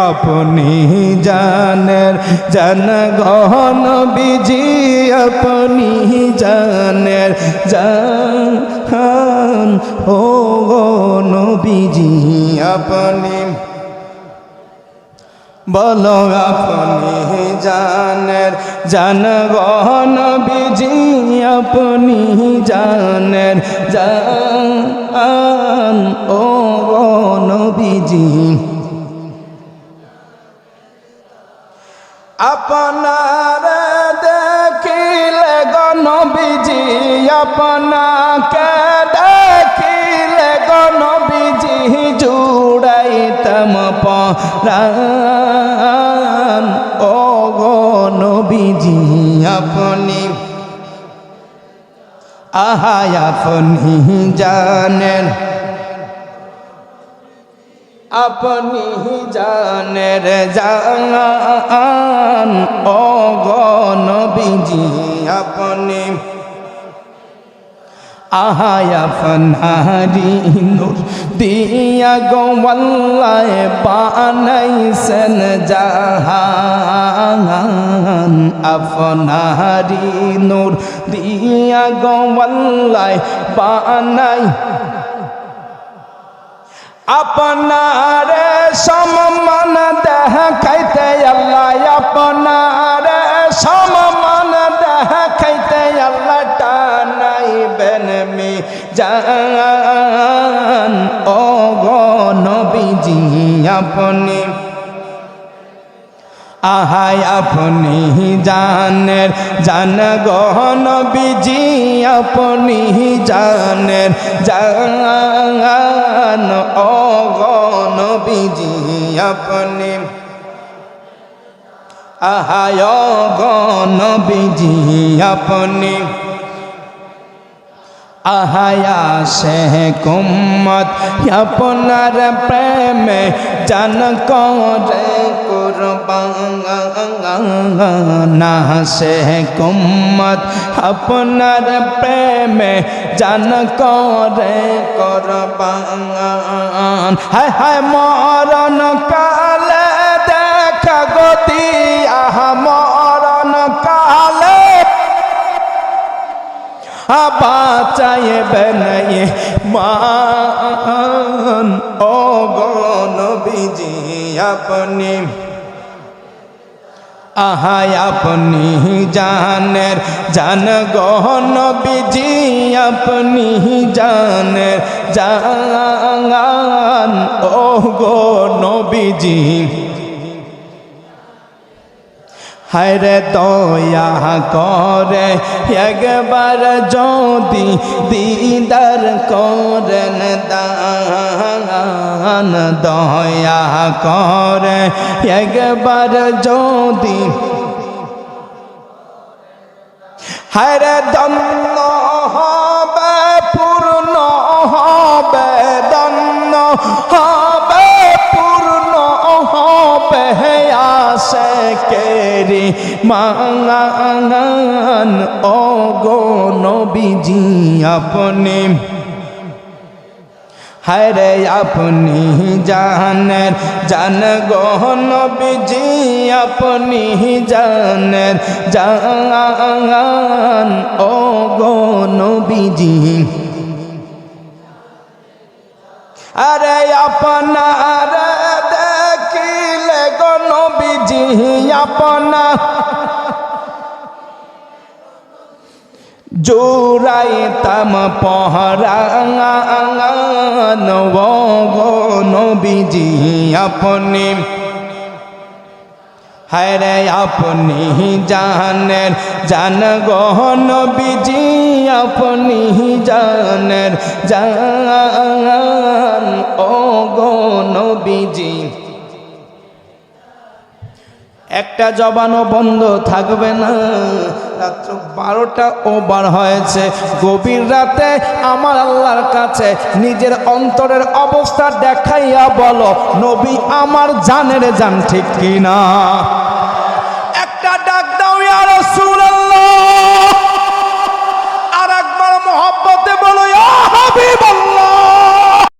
अपनी जानेर जान गहन बिजी अपनी जानेर जान हो नबीजी अपनी बोलो अपनी जानेर जान गहन बिजी अपनी जानेर जान ओ नबीजी अपनार देखिले गो नबीजी अपनाके देखिले गो नबीजी जुड़ाइतम परान ओ गो नबीजी अपनी आहा अपनी जानेन अपनी जानेर जान ओ गो नबीजी अपनी आहा अपनारी नूर दिया गो वल्लाह बानाइसन जहान अपनारी नूर दिया गो वल्लाह बानाइ अपनारे सममान देखाइते अल्लाह अपनारे सममान देखाइते अल्लाह टानाई बेन में जान ओ गो नबीजी अपनी आहा अपनी जानेर जान गो नबीजी अपनी जानेर जान ओ गो नबीजी अपनी आहा ओ गो नबीजी अपनी आहाया से कुम्मत अपनार प्रेम जान करे कुर्बान से कुम्मत अपनार प्रेम जान करे कुर्बान हाय हाय मरण काले देखा गति आहा मरण काले बाचाए बनाए मान ओ गो नबीजी अपनी आहा अपनी जानेर जान गो नबीजी अपनी जानेर जान ओ गो नबीजी हरे दया करे एक बार जोदी दीदार करेन दान दया करे एक बार जोदी हरे धन्य হবে पूर्ण হবে धन्य হবে पूर्ण হবে आशा केरी मांगान ओ गो नबीजी अपनी हरे अपनी जानेर जान गो नबीजी अपनी जानेर जान ओ गो नबीजी अरे अपनार देखिले गो नबीजी अपना जोड़ाइतम पहरान वो गो नबीजी अपनी हरे अपनी जानेर जान गो नबीजी अपनी जानेर जान ओ गो नबीजी একটা জবানও বন্ধ থাকবে না। রাত্র 12টা ওভার হয়েছে, গভীর রাতে আমার আল্লাহর কাছে নিজের অন্তরের অবস্থা দেখাইয়া বলো, নবী আমার জানের জান, ঠিক কিনা? একটা ডাক দাও ইয়া রাসূল